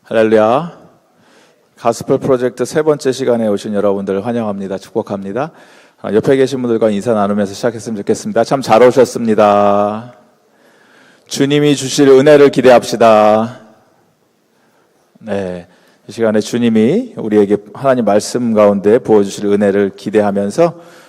할렐루야. 가스펠 프로젝트 세 번째 시간에 오신 여러분들 환영합니다. 축복합니다. 옆에 계신 분들과 인사 나누면서 시작했으면 좋겠습니다. 참 잘 오셨습니다. 주님이 주실 은혜를 기대합시다. 네, 이 시간에 주님이 우리에게 하나님 말씀 가운데 부어주실 은혜를 기대하면서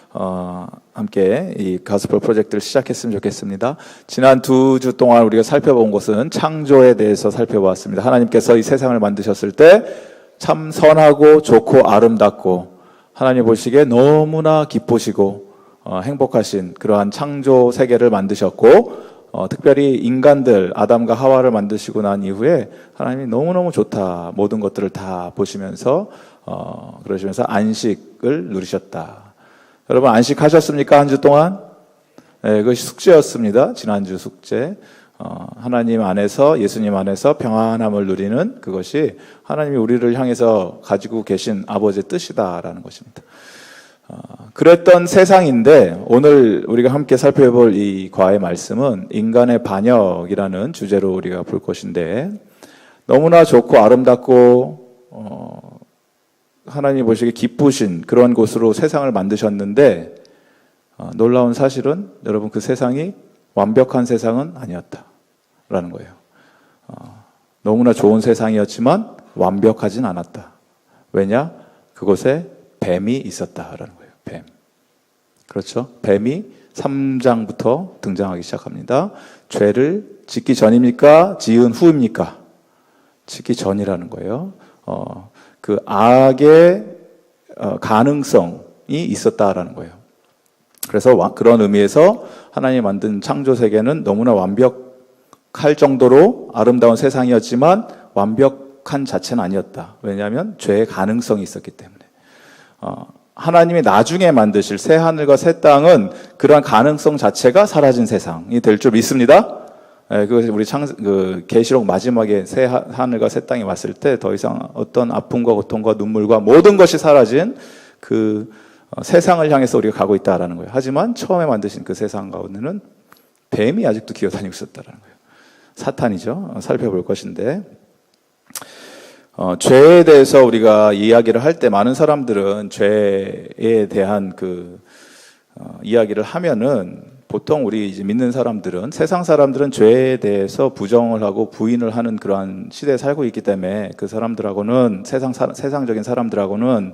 함께 이 가스펠 프로젝트를 시작했으면 좋겠습니다. 지난 2주 동안 우리가 살펴본 것은 창조에 대해서 살펴보았습니다. 하나님께서 이 세상을 만드셨을 때 참 선하고 좋고 아름답고 하나님 보시기에 너무나 기쁘시고 행복하신 그러한 창조 세계를 만드셨고 특별히 인간들 아담과 하와를 만드시고 난 이후에 하나님이 너무너무 좋다, 모든 것들을 다 보시면서 그러시면서 안식을 누리셨다. 여러분 안식하셨습니까? 한 주 동안? 네, 그것이 숙제였습니다. 지난주 숙제. 하나님 안에서, 예수님 안에서 평안함을 누리는 그것이 하나님이 우리를 향해서 가지고 계신 아버지의 뜻이다라는 것입니다. 그랬던 세상인데 오늘 우리가 함께 살펴볼 이 과의 말씀은 인간의 반역이라는 주제로 우리가 볼 것인데, 너무나 좋고 아름답고 하나님 보시기에 기쁘신 그런 곳으로 세상을 만드셨는데 놀라운 사실은 여러분 그 세상이 완벽한 세상은 아니었다라는 거예요. 너무나 좋은 세상이었지만 완벽하진 않았다. 왜냐? 그곳에 뱀이 있었다라는 거예요. 뱀. 그렇죠? 뱀이 3장부터 등장하기 시작합니다. 죄를 짓기 전입니까? 지은 후입니까? 짓기 전이라는 거예요. 그 악의 가능성이 있었다라는 거예요. 그래서 그런 의미에서 하나님이 만든 창조 세계는 너무나 완벽할 정도로 아름다운 세상이었지만 완벽한 자체는 아니었다. 왜냐하면 죄의 가능성이 있었기 때문에. 하나님이 나중에 만드실 새 하늘과 새 땅은 그러한 가능성 자체가 사라진 세상이 될 줄 믿습니다. 그것이 우리 계시록 마지막에 새 하늘과 새 땅이 왔을 때 더 이상 어떤 아픔과 고통과 눈물과 모든 것이 사라진 그 세상을 향해서 우리가 가고 있다라는 거예요. 하지만 처음에 만드신 그 세상 가운데는 뱀이 아직도 기어다니고 있었다라는 거예요. 사탄이죠. 살펴볼 것인데, 죄에 대해서 우리가 이야기를 할 때 많은 사람들은 죄에 대한 이야기를 하면은 보통 우리 이제 믿는 사람들은, 세상 사람들은 죄에 대해서 부정을 하고 부인을 하는 그러한 시대에 살고 있기 때문에 그 사람들하고는 세상적인 사람들하고는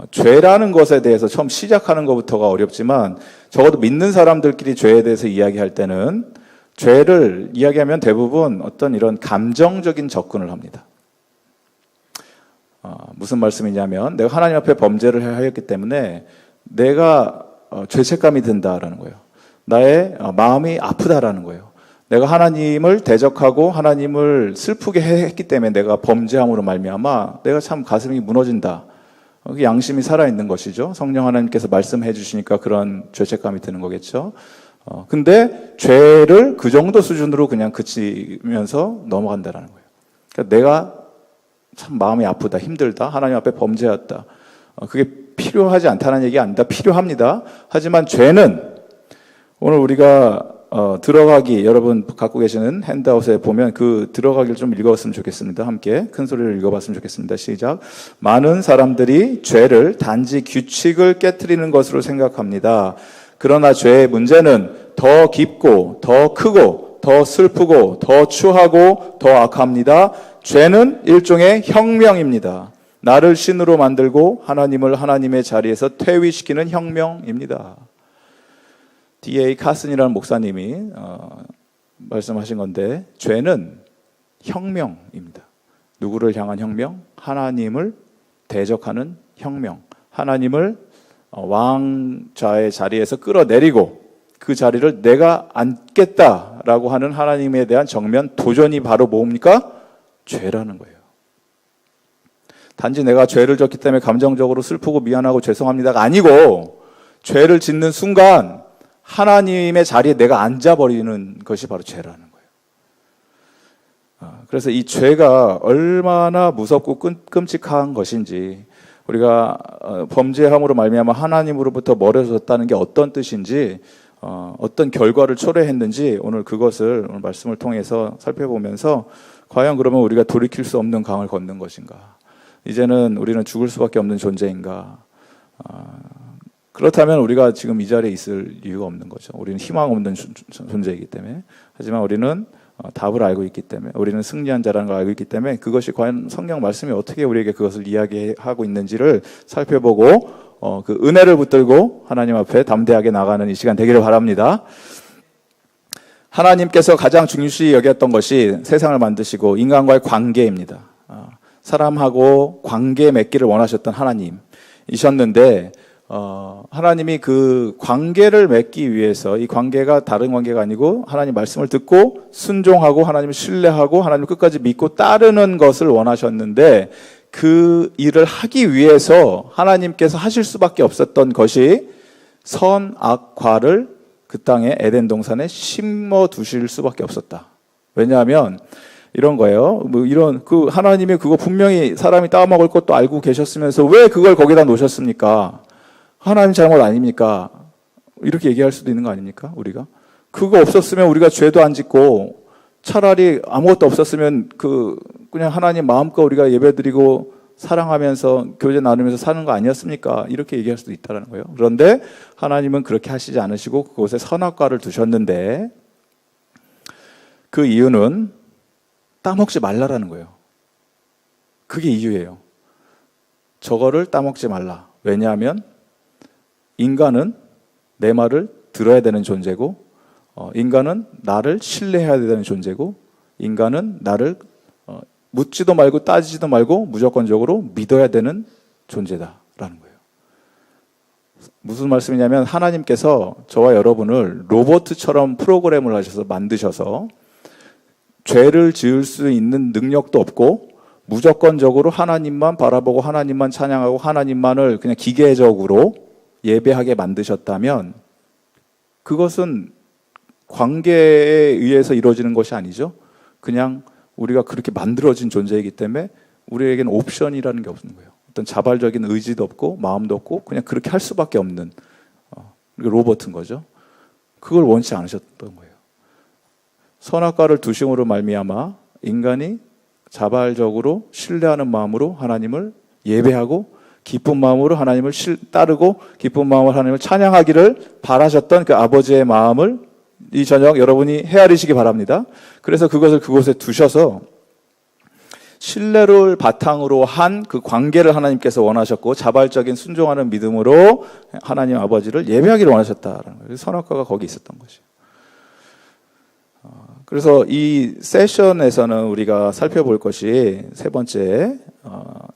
죄라는 것에 대해서 처음 시작하는 것부터가 어렵지만, 적어도 믿는 사람들끼리 죄에 대해서 이야기할 때는 죄를 이야기하면 대부분 어떤 이런 감정적인 접근을 합니다. 무슨 말씀이냐면, 내가 하나님 앞에 범죄를 하였기 때문에 내가 죄책감이 든다라는 거예요. 나의 마음이 아프다라는 거예요. 내가 하나님을 대적하고 하나님을 슬프게 했기 때문에 내가 범죄함으로 말미암아 내가 참 가슴이 무너진다. 양심이 살아있는 것이죠. 성령 하나님께서 말씀해 주시니까 그런 죄책감이 드는 거겠죠. 근데 죄를 그 정도 수준으로 그냥 그치면서 넘어간다는 거예요. 그러니까 내가 참 마음이 아프다, 힘들다, 하나님 앞에 범죄했다. 그게 필요하지 않다는 얘기 아니다. 필요합니다. 하지만 죄는 오늘 우리가 여러분 갖고 계시는 핸드아웃에 보면 그 들어가기를 좀 읽었으면 좋겠습니다. 함께 큰 소리를 읽어봤으면 좋겠습니다. 시작. 많은 사람들이 죄를 단지 규칙을 깨트리는 것으로 생각합니다. 그러나 죄의 문제는 더 깊고 더 크고 더 슬프고 더 추하고 더 악합니다. 죄는 일종의 혁명입니다. 나를 신으로 만들고 하나님을 하나님의 자리에서 퇴위시키는 혁명입니다. D.A. 카슨이라는 목사님이 말씀하신 건데, 죄는 혁명입니다. 누구를 향한 혁명? 하나님을 대적하는 혁명. 하나님을 왕좌의 자리에서 끌어내리고 그 자리를 내가 앉겠다라고 하는 하나님에 대한 정면 도전이 바로 뭡니까? 죄라는 거예요. 단지 내가 죄를 졌기 때문에 감정적으로 슬프고 미안하고 죄송합니다가 아니고, 죄를 짓는 순간 하나님의 자리에 내가 앉아버리는 것이 바로 죄라는 거예요. 그래서 이 죄가 얼마나 무섭고 끔찍한 것인지, 우리가 범죄함으로 말미암아 하나님으로부터 멀어졌다는 게 어떤 뜻인지, 어떤 결과를 초래했는지 오늘 그것을 오늘 말씀을 통해서 살펴보면서 과연 그러면 우리가 돌이킬 수 없는 강을 걷는 것인가? 이제는 우리는 죽을 수밖에 없는 존재인가? 그렇다면 우리가 지금 이 자리에 있을 이유가 없는 거죠. 우리는 희망 없는 존재이기 때문에. 하지만 우리는 답을 알고 있기 때문에, 우리는 승리한 자라는 걸 알고 있기 때문에 그것이 과연 성경 말씀이 어떻게 우리에게 그것을 이야기하고 있는지를 살펴보고 그 은혜를 붙들고 하나님 앞에 담대하게 나가는 이 시간 되기를 바랍니다. 하나님께서 가장 중요시 여겼던 것이 세상을 만드시고 인간과의 관계입니다. 사람하고 관계 맺기를 원하셨던 하나님이셨는데 하나님이 그 관계를 맺기 위해서, 이 관계가 다른 관계가 아니고 하나님 말씀을 듣고 순종하고 하나님을 신뢰하고 하나님을 끝까지 믿고 따르는 것을 원하셨는데, 그 일을 하기 위해서 하나님께서 하실 수밖에 없었던 것이 선악과를 그 땅에 에덴 동산에 심어 두실 수밖에 없었다. 왜냐하면 이런 거예요. 그 하나님이 그거 분명히 사람이 따먹을 것도 알고 계셨으면서 왜 그걸 거기다 놓으셨습니까? 하나님 잘못 아닙니까? 이렇게 얘기할 수도 있는 거 아닙니까? 우리가 그거 없었으면 우리가 죄도 안 짓고, 차라리 아무것도 없었으면 그냥 하나님 마음껏 우리가 예배드리고 사랑하면서 교제 나누면서 사는 거 아니었습니까? 이렇게 얘기할 수도 있다는 거예요. 그런데 하나님은 그렇게 하시지 않으시고 그곳에 선악과를 두셨는데, 그 이유는 따먹지 말라라는 거예요. 그게 이유예요. 저거를 따먹지 말라. 왜냐하면 인간은 내 말을 들어야 되는 존재고, 인간은 나를 신뢰해야 되는 존재고, 인간은 나를 묻지도 말고 따지지도 말고 무조건적으로 믿어야 되는 존재다라는 거예요. 무슨 말씀이냐면, 하나님께서 저와 여러분을 로봇처럼 프로그램을 하셔서 만드셔서 죄를 지을 수 있는 능력도 없고 무조건적으로 하나님만 바라보고 하나님만 찬양하고 하나님만을 그냥 기계적으로 예배하게 만드셨다면, 그것은 관계에 의해서 이루어지는 것이 아니죠. 그냥 우리가 그렇게 만들어진 존재이기 때문에 우리에게는 옵션이라는 게 없는 거예요. 어떤 자발적인 의지도 없고 마음도 없고 그냥 그렇게 할 수밖에 없는 로봇인 거죠. 그걸 원치 않으셨던 거예요. 선악과를 두심으로 말미암아 인간이 자발적으로 신뢰하는 마음으로 하나님을 예배하고 기쁜 마음으로 하나님을 따르고 기쁜 마음으로 하나님을 찬양하기를 바라셨던 그 아버지의 마음을 이 저녁 여러분이 헤아리시기 바랍니다. 그래서 그것을 그곳에 두셔서 신뢰를 바탕으로 한 그 관계를 하나님께서 원하셨고, 자발적인 순종하는 믿음으로 하나님 아버지를 예배하기를 원하셨다라는 거예요. 선악과가 거기 있었던 것이에요. 그래서 이 세션에서는 우리가 살펴볼 것이 세 번째,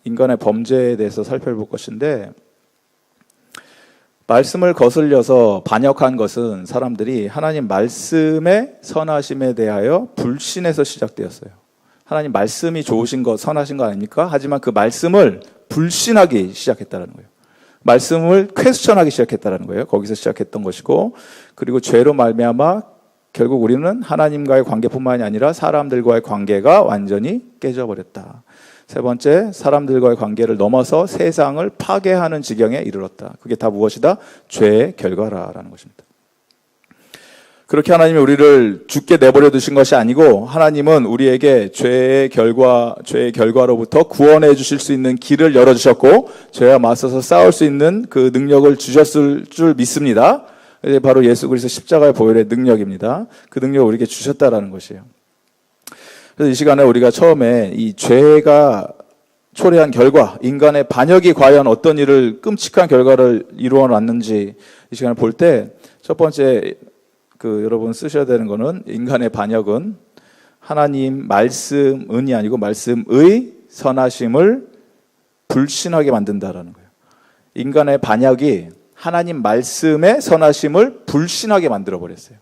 인간의 범죄에 대해서 살펴볼 것인데, 말씀을 거슬려서 반역한 것은 사람들이 하나님 말씀의 선하심에 대하여 불신해서 시작되었어요. 하나님 말씀이 좋으신 것, 선하신 거 아닙니까? 하지만 그 말씀을 불신하기 시작했다는 거예요. 말씀을 퀘스천하기 시작했다는 거예요. 거기서 시작했던 것이고, 그리고 죄로 말미암아 결국 우리는 하나님과의 관계뿐만이 아니라 사람들과의 관계가 완전히 깨져버렸다. 세 번째, 사람들과의 관계를 넘어서 세상을 파괴하는 지경에 이르렀다. 그게 다 무엇이다? 죄의 결과라는 것입니다. 그렇게 하나님이 우리를 죽게 내버려 두신 것이 아니고, 하나님은 우리에게 죄의 결과로부터 구원해 주실 수 있는 길을 열어주셨고, 죄와 맞서서 싸울 수 있는 그 능력을 주셨을 줄 믿습니다. 바로 예수 그리스도 십자가의 보혈의 능력입니다. 그 능력을 우리에게 주셨다라는 것이에요. 그래서 이 시간에 우리가 처음에 이 죄가 초래한 결과, 인간의 반역이 과연 어떤 일을, 끔찍한 결과를 이루어 놨는지 이 시간에 볼 때, 첫 번째 여러분 쓰셔야 되는 거는, 인간의 반역은 하나님 말씀은이 아니고 말씀의 선하심을 불신하게 만든다라는 거예요. 인간의 반역이 하나님 말씀의 선하심을 불신하게 만들어버렸어요.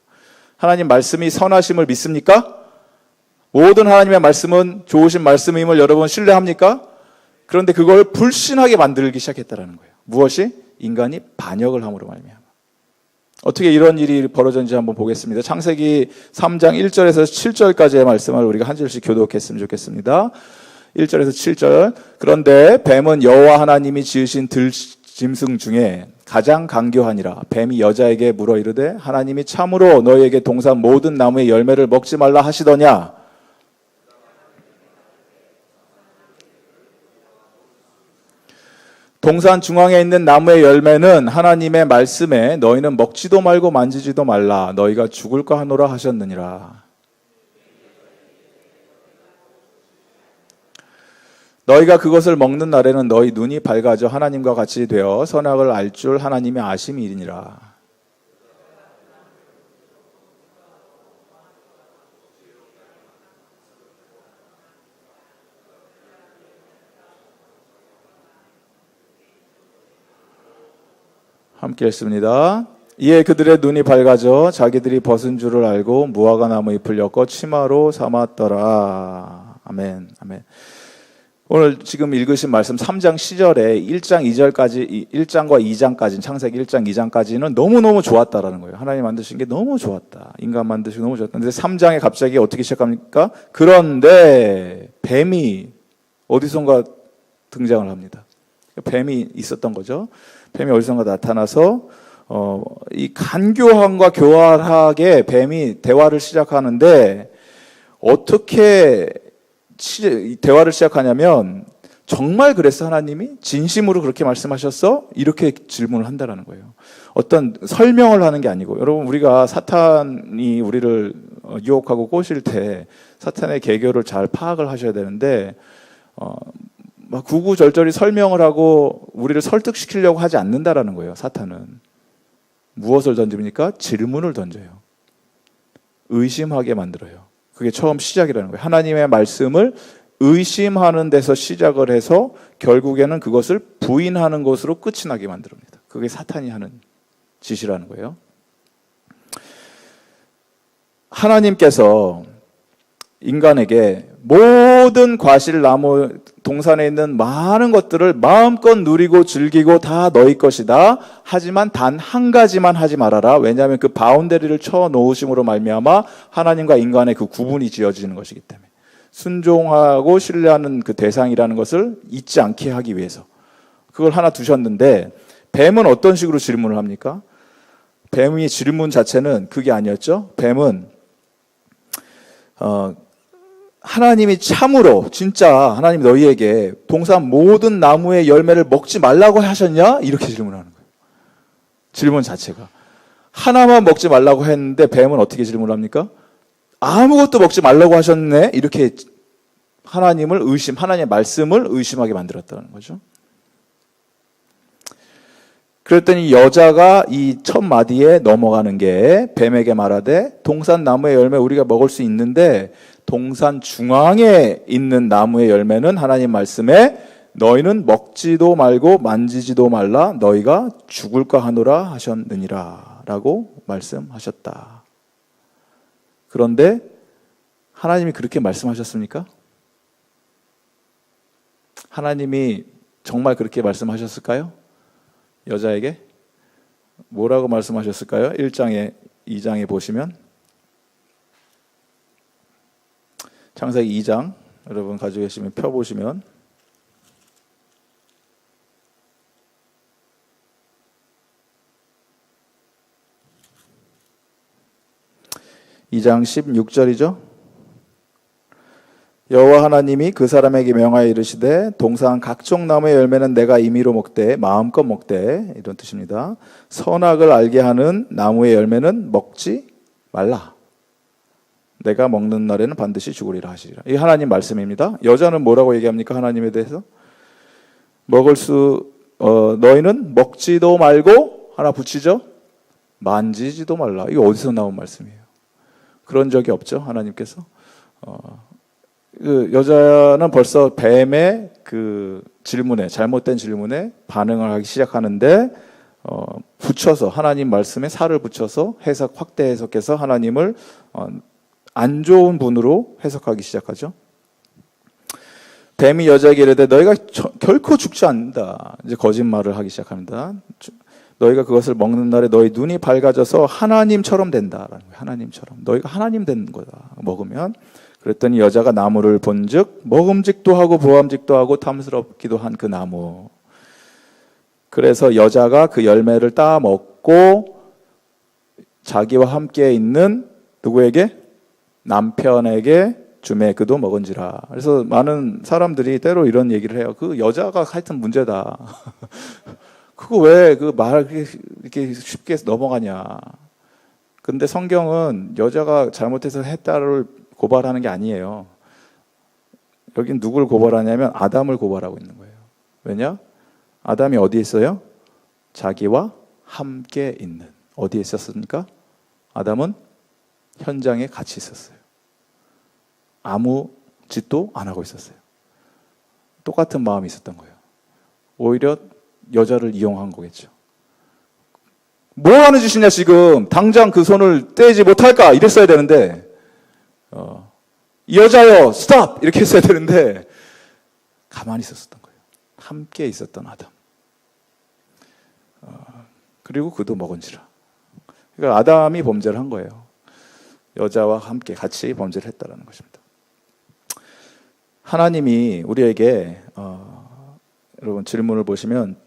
하나님 말씀이 선하심을 믿습니까? 모든 하나님의 말씀은 좋으신 말씀임을 여러분 신뢰합니까? 그런데 그걸 불신하게 만들기 시작했다는 거예요. 무엇이? 인간이 반역을 함으로 말미암아. 어떻게 이런 일이 벌어졌는지 한번 보겠습니다. 창세기 3장 1절에서 7절까지의 말씀을 우리가 한 절씩 교독했으면 좋겠습니다. 1절에서 7절. 그런데 뱀은 여호와 하나님이 지으신 들짐승 중에 가장 강교하니라. 뱀이 여자에게 물어 이르되 하나님이 참으로 너희에게 동산 모든 나무의 열매를 먹지 말라 하시더냐. 동산 중앙에 있는 나무의 열매는 하나님의 말씀에 너희는 먹지도 말고 만지지도 말라 너희가 죽을까 하노라 하셨느니라. 너희가 그것을 먹는 날에는 너희 눈이 밝아져 하나님과 같이 되어 선악을 알 줄 하나님의 아심이 이르니라. 함께 읽습니다. 이에 그들의 눈이 밝아져 자기들이 벗은 줄을 알고 무화과 나무 잎을 엮어 치마로 삼았더라. 아멘. 아멘. 오늘 지금 읽으신 말씀 3장 10절에 1장 2절까지 1장과 2장까지 창세기 1장 2장까지는 너무너무 좋았다라는 거예요. 하나님 만드신 게 너무 좋았다. 인간 만드시고 너무 좋았다. 근데 3장에 갑자기 어떻게 시작합니까? 그런데 뱀이 어디선가 등장을 합니다. 뱀이 있었던 거죠. 뱀이 어디선가 나타나서 이 간교함과 교활하게 뱀이 대화를 시작하는데 어떻게 대화를 시작하냐면 정말 그랬어 하나님이? 진심으로 그렇게 말씀하셨어? 이렇게 질문을 한다는 거예요. 어떤 설명을 하는 게 아니고 여러분 우리가 사탄이 우리를 유혹하고 꼬실 때 사탄의 계교를 잘 파악을 하셔야 되는데 막 구구절절히 설명을 하고 우리를 설득시키려고 하지 않는다라는 거예요. 사탄은. 무엇을 던집니까? 질문을 던져요. 의심하게 만들어요. 그게 처음 시작이라는 거예요. 하나님의 말씀을 의심하는 데서 시작을 해서 결국에는 그것을 부인하는 것으로 끝이 나게 만듭니다. 그게 사탄이 하는 짓이라는 거예요. 하나님께서 인간에게 모든 과실나무 동산에 있는 많은 것들을 마음껏 누리고 즐기고 다 너희 것이다. 하지만 단 한 가지만 하지 말아라. 왜냐하면 그 바운더리를 쳐 놓으심으로 말미암아 하나님과 인간의 그 구분이 지어지는 것이기 때문에 순종하고 신뢰하는 그 대상이라는 것을 잊지 않게 하기 위해서 그걸 하나 두셨는데 뱀은 어떤 식으로 질문을 합니까? 뱀의 질문 자체는 그게 아니었죠. 뱀은 하나님이 참으로 진짜 하나님 너희에게 동산 모든 나무의 열매를 먹지 말라고 하셨냐? 이렇게 질문하는 거예요. 질문 자체가. 하나만 먹지 말라고 했는데 뱀은 어떻게 질문합니까? 아무것도 먹지 말라고 하셨네? 이렇게 하나님을 하나님의 말씀을 의심하게 만들었다는 거죠. 그랬더니 여자가 이 첫 마디에 넘어가는 게 뱀에게 말하되 동산 나무의 열매 우리가 먹을 수 있는데 동산 중앙에 있는 나무의 열매는 하나님 말씀에 너희는 먹지도 말고 만지지도 말라 너희가 죽을까 하노라 하셨느니라 라고 말씀하셨다. 그런데 하나님이 그렇게 말씀하셨습니까? 하나님이 정말 그렇게 말씀하셨을까요? 여자에게 뭐라고 말씀하셨을까요? 1장에 2장에 보시면 창세기 2장 여러분 가지고 계시면 펴보시면 2장 16절이죠. 여호와 하나님이 그 사람에게 명하여 이르시되 동산 각종 나무의 열매는 내가 임의로 먹되 마음껏 먹되 이런 뜻입니다. 선악을 알게 하는 나무의 열매는 먹지 말라. 내가 먹는 날에는 반드시 죽으리라 하시리라. 이 하나님 말씀입니다. 여자는 뭐라고 얘기합니까? 하나님에 대해서 너희는 먹지도 말고 하나 붙이죠. 만지지도 말라. 이거 어디서 나온 말씀이에요? 그런 적이 없죠. 하나님께서 그 여자는 벌써 뱀의 그 질문에 잘못된 질문에 반응을 하기 시작하는데 붙여서 하나님 말씀에 살을 붙여서 확대 해석해서 하나님을 안 좋은 분으로 해석하기 시작하죠. 뱀이 여자에게 이르되 너희가 결코 죽지 않는다. 이제 거짓말을 하기 시작합니다. 너희가 그것을 먹는 날에 너희 눈이 밝아져서 하나님처럼 된다라는 거예요. 하나님처럼. 너희가 하나님 되는 거다. 먹으면. 그랬더니 여자가 나무를 본즉 먹음직도 하고 보암직도 하고 탐스럽기도 한 그 나무. 그래서 여자가 그 열매를 따 먹고 자기와 함께 있는 누구에게? 남편에게 주매 그도 먹은지라. 그래서 많은 사람들이 때로 이런 얘기를 해요. 그 여자가 하여튼 문제다. 그거 왜 그 말 이렇게 쉽게 넘어가냐. 근데 성경은 여자가 잘못해서 했다를 고발하는 게 아니에요. 여긴 누굴 고발하냐면 아담을 고발하고 있는 거예요. 왜냐? 아담이 어디에 있어요? 자기와 함께 있는. 어디에 있었습니까? 아담은 현장에 같이 있었어요. 아무 짓도 안 하고 있었어요. 똑같은 마음이 있었던 거예요. 오히려 여자를 이용한 거겠죠. 뭐 하는 짓이냐 지금. 당장 그 손을 떼지 못할까? 이랬어야 되는데 여자여 스탑! 이렇게 했어야 되는데 가만히 있었던 거예요. 함께 있었던 아담. 그리고 그도 먹은지라. 그러니까 아담이 범죄를 한 거예요. 여자와 함께 같이 범죄를 했다는 것입니다. 하나님이 우리에게 여러분 질문을 보시면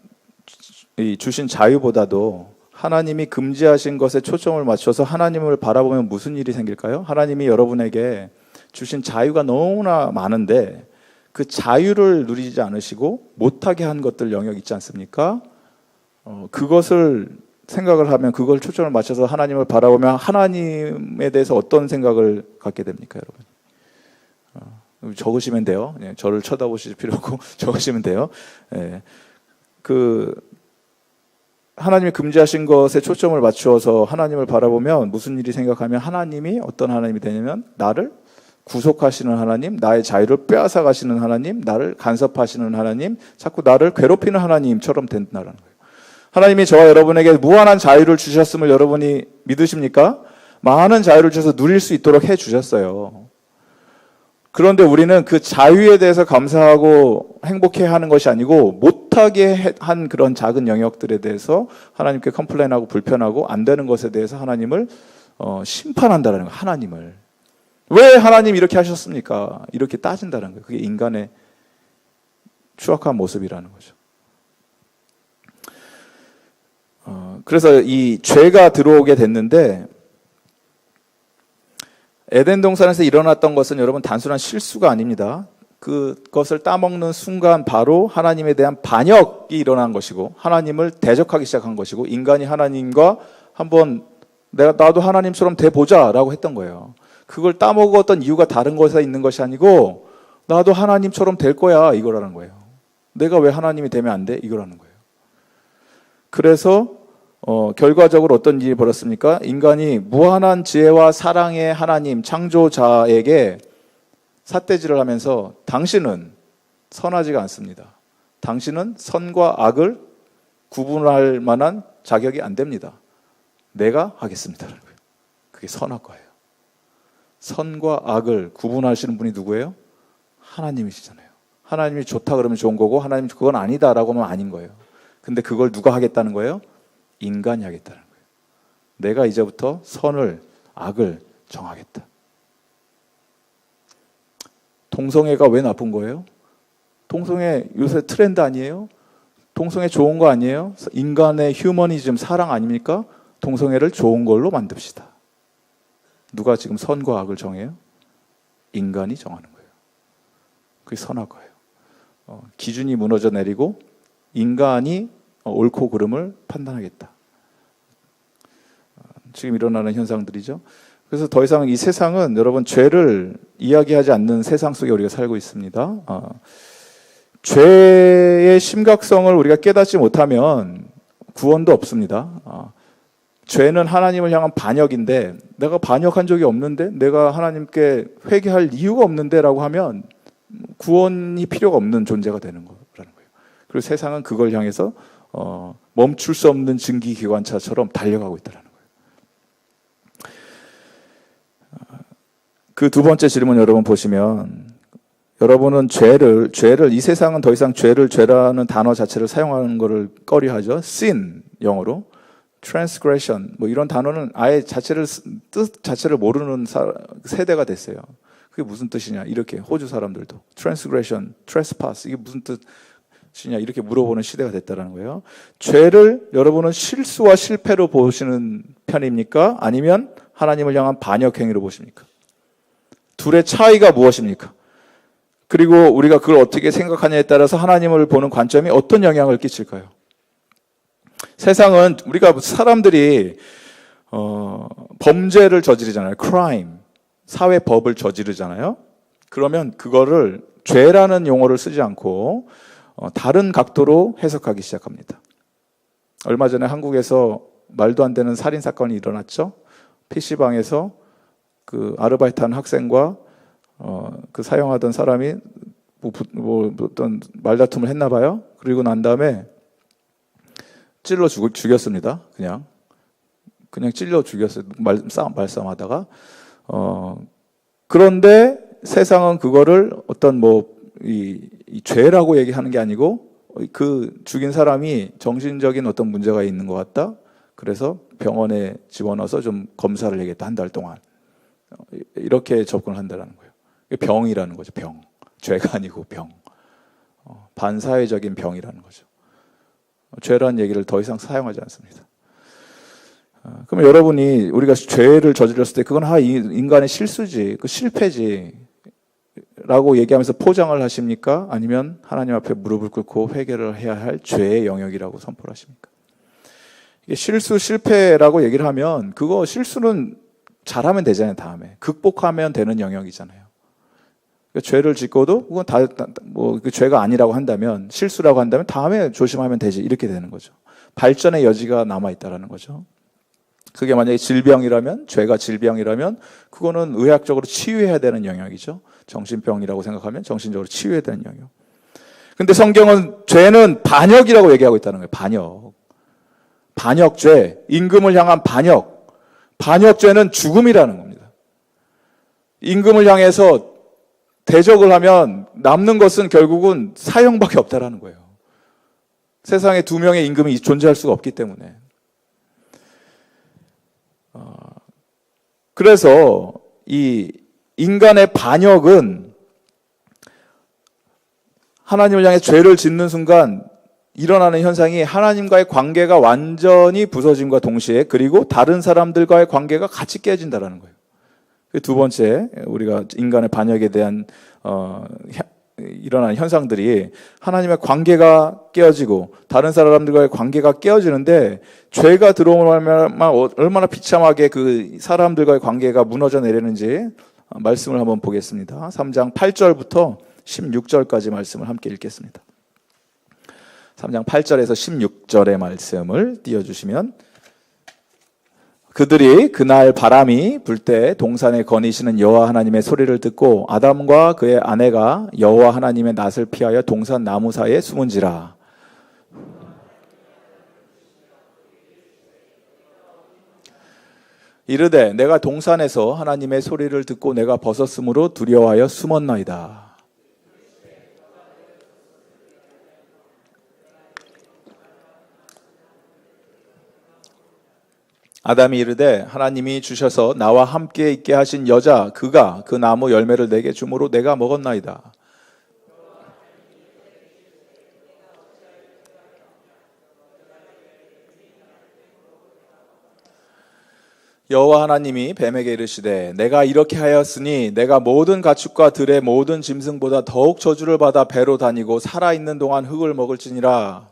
이 주신 자유보다도 하나님이 금지하신 것에 초점을 맞춰서 하나님을 바라보면 무슨 일이 생길까요? 하나님이 여러분에게 주신 자유가 너무나 많은데 그 자유를 누리지 않으시고 못하게 한 것들 영역 있지 않습니까? 그것을 생각을 하면 그걸 초점을 맞춰서 하나님을 바라보면 하나님에 대해서 어떤 생각을 갖게 됩니까, 여러분? 적으시면 돼요. 저를 쳐다보실 필요 없고 적으시면 돼요. 하나님이 금지하신 것에 초점을 맞추어서 하나님을 바라보면 무슨 일이 생각하면 하나님이 어떤 하나님이 되냐면 나를 구속하시는 하나님, 나의 자유를 빼앗아 가시는 하나님, 나를 간섭하시는 하나님, 자꾸 나를 괴롭히는 하나님처럼 된다는 거예요. 하나님이 저와 여러분에게 무한한 자유를 주셨음을 여러분이 믿으십니까? 많은 자유를 주셔서 누릴 수 있도록 해 주셨어요. 그런데 우리는 그 자유에 대해서 감사하고 행복해하는 것이 아니고 못하게 한 그런 작은 영역들에 대해서 하나님께 컴플레인하고 불편하고 안 되는 것에 대해서 하나님을 심판한다는 거예요. 하나님을. 왜 하나님 이렇게 하셨습니까? 이렇게 따진다는 거예요. 그게 인간의 추악한 모습이라는 거죠. 그래서 이 죄가 들어오게 됐는데 에덴 동산에서 일어났던 것은 여러분 단순한 실수가 아닙니다. 그것을 따먹는 순간 바로 하나님에 대한 반역이 일어난 것이고 하나님을 대적하기 시작한 것이고 인간이 하나님과 한번 나도 하나님처럼 돼보자라고 했던 거예요. 그걸 따먹었던 이유가 다른 것에 있는 것이 아니고 나도 하나님처럼 될 거야 이거라는 거예요. 내가 왜 하나님이 되면 안 돼? 이거라는 거예요. 그래서 결과적으로 어떤 일이 벌었습니까? 인간이 무한한 지혜와 사랑의 하나님 창조자에게 삿대질을 하면서 당신은 선하지가 않습니다. 당신은 선과 악을 구분할 만한 자격이 안 됩니다. 내가 하겠습니다. 그게 선악과예요. 선과 악을 구분하시는 분이 누구예요? 하나님이시잖아요. 하나님이 좋다 그러면 좋은 거고 하나님이 그건 아니다라고 하면 아닌 거예요. 근데 그걸 누가 하겠다는 거예요? 인간이 하겠다는 거예요. 내가 이제부터 선을, 악을 정하겠다. 동성애가 왜 나쁜 거예요? 동성애 요새 트렌드 아니에요? 동성애 좋은 거 아니에요? 인간의 휴머니즘, 사랑 아닙니까? 동성애를 좋은 걸로 만듭시다. 누가 지금 선과 악을 정해요? 인간이 정하는 거예요. 그게 선악과예요. 기준이 무너져 내리고 인간이 옳고 그름을 판단하겠다. 지금 일어나는 현상들이죠. 그래서 더 이상 이 세상은 여러분 죄를 이야기하지 않는 세상 속에 우리가 살고 있습니다. 죄의 심각성을 우리가 깨닫지 못하면 구원도 없습니다. 죄는 하나님을 향한 반역인데 내가 반역한 적이 없는데 내가 하나님께 회개할 이유가 없는데 라고 하면 구원이 필요가 없는 존재가 되는 거라는 거예요. 그리고 세상은 그걸 향해서 멈출 수 없는 증기기관차처럼 달려가고 있다는 거예요. 그 두 번째 질문 여러분 보시면 여러분은 죄를 이 세상은 더 이상 죄라는 단어 자체를 사용하는 것을 꺼려하죠. sin 영어로 transgression 뭐 이런 단어는 아예 뜻 자체를 모르는 세대가 됐어요. 그게 무슨 뜻이냐 이렇게 호주 사람들도 transgression, trespass 이게 무슨 뜻이냐 이렇게 물어보는 시대가 됐다는 거예요. 죄를 여러분은 실수와 실패로 보시는 편입니까? 아니면 하나님을 향한 반역 행위로 보십니까? 둘의 차이가 무엇입니까? 그리고 우리가 그걸 어떻게 생각하냐에 따라서 하나님을 보는 관점이 어떤 영향을 끼칠까요? 세상은 우리가 사람들이 범죄를 저지르잖아요. crime, 사회법을 저지르잖아요. 그러면 그거를 죄라는 용어를 쓰지 않고 다른 각도로 해석하기 시작합니다. 얼마 전에 한국에서 말도 안 되는 살인 사건이 일어났죠. PC방에서 그 아르바이트하는 학생과 그 사용하던 사람이 어떤 말다툼을 했나 봐요. 그리고 난 다음에 찔러 죽였습니다. 그냥 찔러 죽였어요. 말싸움하다가. 그런데 세상은 그거를 어떤 이 죄라고 얘기하는 게 아니고 그 죽인 사람이 정신적인 어떤 문제가 있는 것 같다. 그래서 병원에 집어넣어서 좀 검사를 해야겠다. 한 달 동안. 이렇게 접근을 한다는 거예요. 병이라는 거죠. 병. 죄가 아니고 병. 반사회적인 병이라는 거죠. 죄라는 얘기를 더 이상 사용하지 않습니다. 그러면 여러분이 우리가 죄를 저질렀을 때 그건 인간의 실수지, 그 실패지 라고 얘기하면서 포장을 하십니까? 아니면 하나님 앞에 무릎을 꿇고 회개를 해야 할 죄의 영역이라고 선포를 하십니까? 이게 실수, 실패라고 얘기를 하면 그거 실수는 잘하면 되잖아요. 다음에 극복하면 되는 영역이잖아요. 그러니까 죄를 짓고도 그건 그 죄가 아니라고 한다면, 실수라고 한다면 다음에 조심하면 되지, 이렇게 되는 거죠. 발전의 여지가 남아 있다라는 거죠. 그게 만약에 질병이라면, 죄가 질병이라면 그거는 의학적으로 치유해야 되는 영역이죠. 정신병이라고 생각하면 정신적으로 치유해야 되는 영역. 근데 성경은 죄는 반역이라고 얘기하고 있다는 거예요. 반역. 반역죄, 임금을 향한 반역. 반역죄는 죽음이라는 겁니다. 임금을 향해서 대적을 하면 남는 것은 결국은 사형밖에 없다라는 거예요. 세상에 두 명의 임금이 존재할 수가 없기 때문에. 그래서 이 인간의 반역은 하나님을 향해 죄를 짓는 순간 일어나는 현상이 하나님과의 관계가 완전히 부서짐과 동시에 그리고 다른 사람들과의 관계가 같이 깨진다라는 거예요. 두 번째, 우리가 인간의 반역에 대한 일어나는 현상들이 하나님의 관계가 깨어지고 다른 사람들과의 관계가 깨어지는데, 죄가 들어오면 얼마나 비참하게 그 사람들과의 관계가 무너져 내리는지 말씀을 한번 보겠습니다. 3장 8절부터 16절까지 말씀을 함께 읽겠습니다. 3장 8절에서 16절의 말씀을 띄워주시면, 그들이 그날 바람이 불 때 동산에 거니시는 여호와 하나님의 소리를 듣고 아담과 그의 아내가 여호와 하나님의 낯을 피하여 동산 나무 사이에 숨은지라. 이르되 내가 동산에서 하나님의 소리를 듣고 내가 벗었으므로 두려워하여 숨었나이다. 아담이 이르되 하나님이 주셔서 나와 함께 있게 하신 여자 그가 그 나무 열매를 내게 주므로 내가 먹었나이다. 여호와 하나님이 뱀에게 이르시되 내가 이렇게 하였으니 내가 모든 가축과 들의 모든 짐승보다 더욱 저주를 받아 배로 다니고 살아있는 동안 흙을 먹을지니라.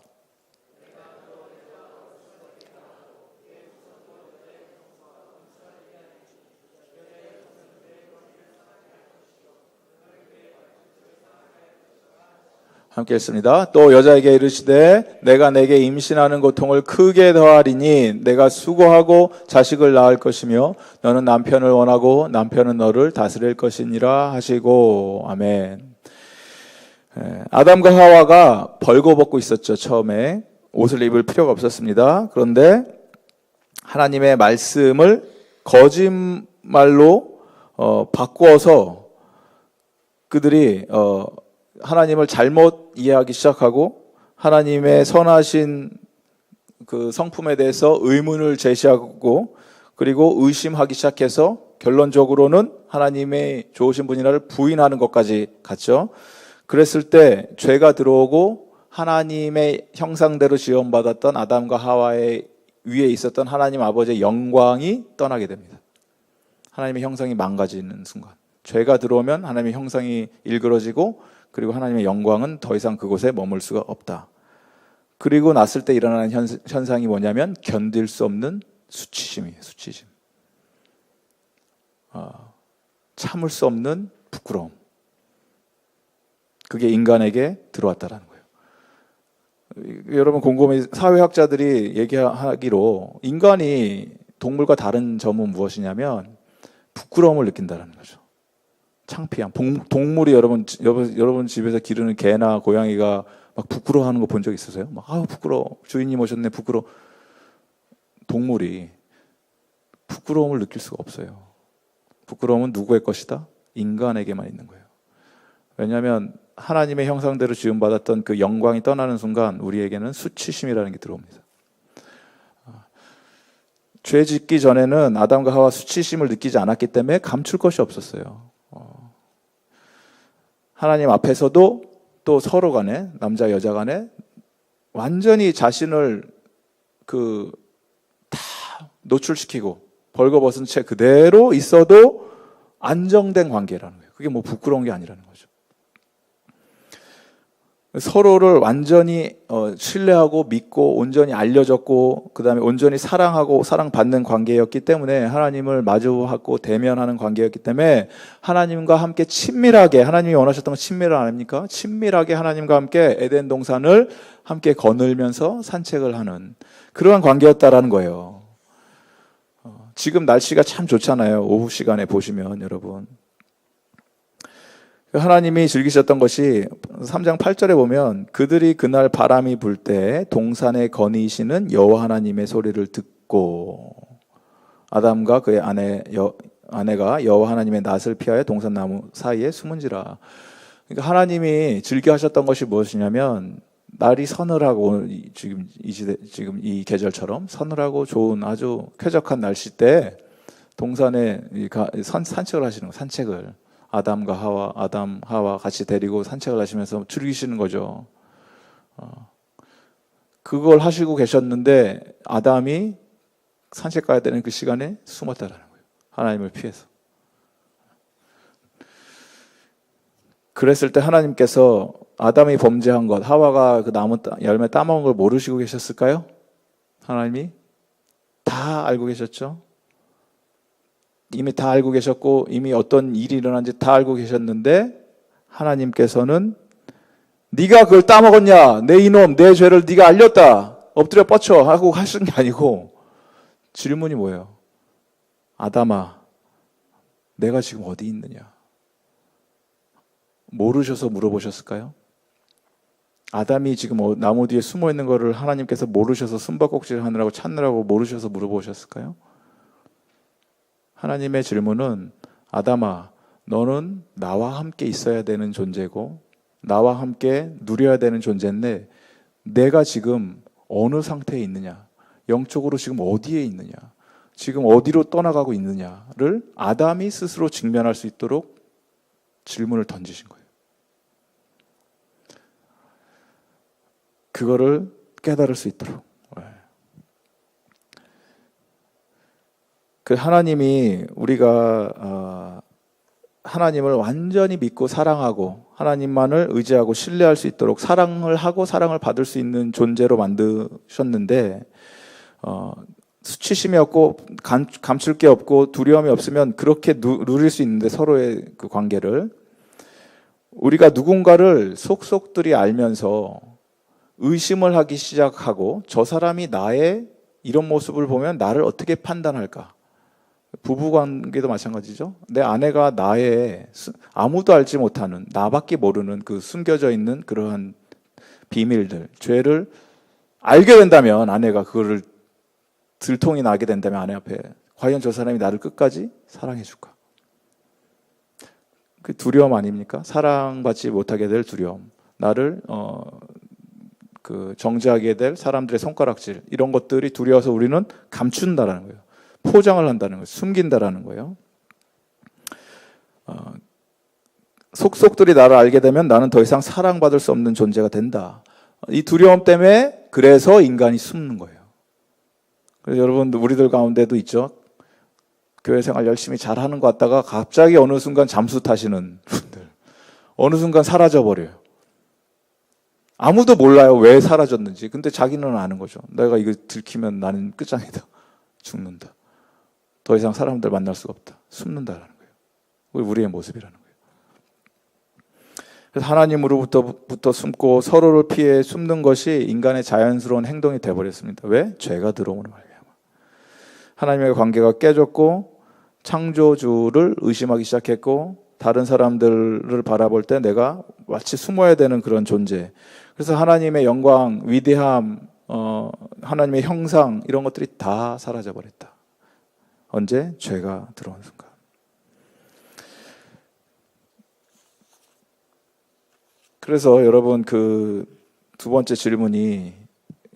함께 했습니다. 또 여자에게 이르시되 내가 내게 임신하는 고통을 크게 더하리니 내가 수고하고 자식을 낳을 것이며 너는 남편을 원하고 남편은 너를 다스릴 것이니라 하시고. 아멘. 아담과 하와가 벌거벗고 있었죠. 처음에 옷을 입을 필요가 없었습니다. 그런데 하나님의 말씀을 거짓말로 바꾸어서 그들이 하나님을 잘못 이해하기 시작하고 하나님의 선하신 그 성품에 대해서 의문을 제시하고 그리고 의심하기 시작해서 결론적으로는 하나님의 좋으신 분이라를 부인하는 것까지 갔죠. 그랬을 때 죄가 들어오고 하나님의 형상대로 지음받았던 아담과 하와의 위에 있었던 하나님 아버지의 영광이 떠나게 됩니다. 하나님의 형상이 망가지는 순간. 죄가 들어오면 하나님의 형상이 일그러지고 그리고 하나님의 영광은 더 이상 그곳에 머물 수가 없다. 그리고 났을 때 일어나는 현상이 뭐냐면 견딜 수 없는 수치심이에요. 수치심. 참을 수 없는 부끄러움. 그게 인간에게 들어왔다라는 거예요. 여러분 곰곰이 사회학자들이 얘기하기로 인간이 동물과 다른 점은 무엇이냐면 부끄러움을 느낀다는 거죠. 창피함. 동물이 여러분 집에서 기르는 개나 고양이가 막 부끄러워하는 거 본 적 있으세요? 막 부끄러워. 주인님 오셨네. 부끄러워. 동물이 부끄러움을 느낄 수가 없어요. 부끄러움은 누구의 것이다? 인간에게만 있는 거예요. 왜냐하면 하나님의 형상대로 지음받았던 그 영광이 떠나는 순간 우리에게는 수치심이라는 게 들어옵니다. 죄 짓기 전에는 아담과 하와 수치심을 느끼지 않았기 때문에 감출 것이 없었어요. 하나님 앞에서도 또 서로 간에, 남자 여자 간에 완전히 자신을 다 노출시키고 벌거벗은 채 그대로 있어도 안정된 관계라는 거예요. 그게 뭐 부끄러운 게 아니라는 거죠. 서로를 완전히 신뢰하고 믿고 온전히 알려졌고 그 다음에 온전히 사랑하고 사랑받는 관계였기 때문에 하나님을 마주하고 대면하는 관계였기 때문에 하나님과 함께 친밀하게, 하나님이 원하셨던 건 친밀을 아닙니까? 친밀하게 하나님과 함께 에덴 동산을 함께 거닐면서 산책을 하는 그러한 관계였다라는 거예요. 지금 날씨가 참 좋잖아요. 오후 시간에 보시면 여러분. 하나님이 즐기셨던 것이 3장 8절에 보면 그들이 그날 바람이 불 때 동산에 거니시는 여호와 하나님의 소리를 듣고 아담과 그의 아내가 여호와 하나님의 낯을 피하여 동산나무 사이에 숨은지라. 그러니까 하나님이 즐겨 하셨던 것이 무엇이냐면 날이 서늘하고 지금 이 계절처럼 서늘하고 좋은 아주 쾌적한 날씨 때 동산에 산책을 하시는 거예요. 산책을. 아담 하와 같이 데리고 산책을 하시면서 즐기시는 거죠. 그걸 하시고 계셨는데 아담이 산책 가야 되는 그 시간에 숨었다라는 거예요. 하나님을 피해서. 그랬을 때 하나님께서 아담이 범죄한 것, 하와가 그 나무 열매 따먹은 걸 모르시고 계셨을까요? 하나님이 다 알고 계셨죠. 이미 다 알고 계셨고 이미 어떤 일이 일어난지 다 알고 계셨는데 하나님께서는 네가 그걸 따먹었냐? 내 이놈, 내 죄를 네가 알렸다. 엎드려 뻗쳐 하고 하신 게 아니고 질문이 뭐예요? 아담아, 내가 지금 어디 있느냐? 모르셔서 물어보셨을까요? 아담이 지금 나무 뒤에 숨어 있는 거를 하나님께서 모르셔서 숨바꼭질 하느라고 찾느라고 모르셔서 물어보셨을까요? 하나님의 질문은 아담아, 너는 나와 함께 있어야 되는 존재고 나와 함께 누려야 되는 존재인데 내가 지금 어느 상태에 있느냐, 영적으로 지금 어디에 있느냐, 지금 어디로 떠나가고 있느냐를 아담이 스스로 직면할 수 있도록 질문을 던지신 거예요. 그거를 깨달을 수 있도록. 그 하나님이 우리가 하나님을 완전히 믿고 사랑하고 하나님만을 의지하고 신뢰할 수 있도록 사랑을 하고 사랑을 받을 수 있는 존재로 만드셨는데 수치심이 없고 감출 게 없고 두려움이 없으면 그렇게 누릴 수 있는데 서로의 그 관계를 우리가 누군가를 속속들이 알면서 의심을 하기 시작하고 저 사람이 나의 이런 모습을 보면 나를 어떻게 판단할까? 부부관계도 마찬가지죠. 내 아내가 나의 아무도 알지 못하는 나밖에 모르는 그 숨겨져 있는 그러한 비밀들, 죄를 알게 된다면 아내가 그거를 들통이 나게 된다면 아내 앞에 과연 저 사람이 나를 끝까지 사랑해 줄까? 그 두려움 아닙니까? 사랑받지 못하게 될 두려움, 나를 정죄하게 될 사람들의 손가락질, 이런 것들이 두려워서 우리는 감춘다라는 거예요. 포장을 한다는 거예요. 숨긴다라는 거예요. 속속들이 나를 알게 되면 나는 더 이상 사랑받을 수 없는 존재가 된다. 이 두려움 때문에 그래서 인간이 숨는 거예요. 그래서 여러분 우리들 가운데도 있죠. 교회 생활 열심히 잘하는 것 같다가 갑자기 어느 순간 잠수 타시는 분들, 어느 순간 사라져버려요. 아무도 몰라요, 왜 사라졌는지. 근데 자기는 아는 거죠. 내가 이거 들키면 나는 끝장이다. 죽는다. 더 이상 사람들 만날 수가 없다. 숨는다라는 거예요. 우리의 모습이라는 거예요. 그래서 하나님으로부터 숨고 서로를 피해 숨는 것이 인간의 자연스러운 행동이 되어버렸습니다. 왜? 죄가 들어오는 말이에요. 하나님의 관계가 깨졌고 창조주를 의심하기 시작했고 다른 사람들을 바라볼 때 내가 마치 숨어야 되는 그런 존재. 그래서 하나님의 영광, 위대함, 하나님의 형상 이런 것들이 다 사라져 버렸다. 언제? 죄가 들어온 순간. 그래서 여러분 그 두 번째 질문이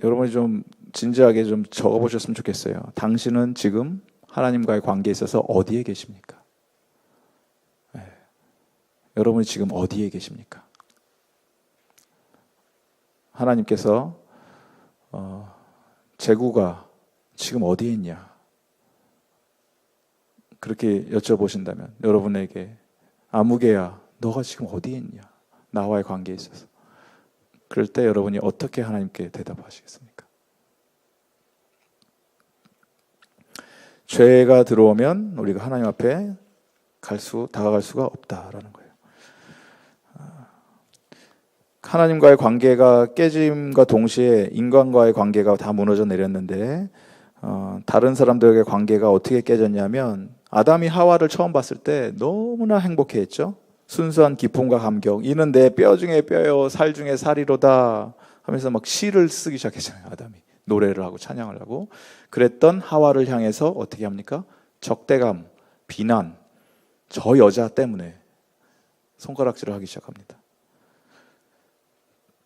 여러분이 좀 진지하게 좀 적어보셨으면 좋겠어요. 당신은 지금 하나님과의 관계에 있어서 어디에 계십니까? 네. 여러분이 지금 어디에 계십니까? 하나님께서 재구가 지금 어디에 있냐? 그렇게 여쭤보신다면 여러분에게 아무개야 너가 지금 어디에 있냐? 나와의 관계에 있어서. 그럴 때 여러분이 어떻게 하나님께 대답하시겠습니까? 죄가 들어오면 우리가 하나님 앞에 다가갈 수가 없다라는 거예요. 하나님과의 관계가 깨짐과 동시에 인간과의 관계가 다 무너져 내렸는데 다른 사람들과의 관계가 어떻게 깨졌냐면 아담이 하와를 처음 봤을 때 너무나 행복해했죠. 순수한 기쁨과 감격. 이는 내 뼈 중에 뼈요 살 중에 살이로다 하면서 막 시를 쓰기 시작했잖아요. 아담이 노래를 하고 찬양을 하고. 그랬던 하와를 향해서 어떻게 합니까? 적대감, 비난, 저 여자 때문에 손가락질을 하기 시작합니다.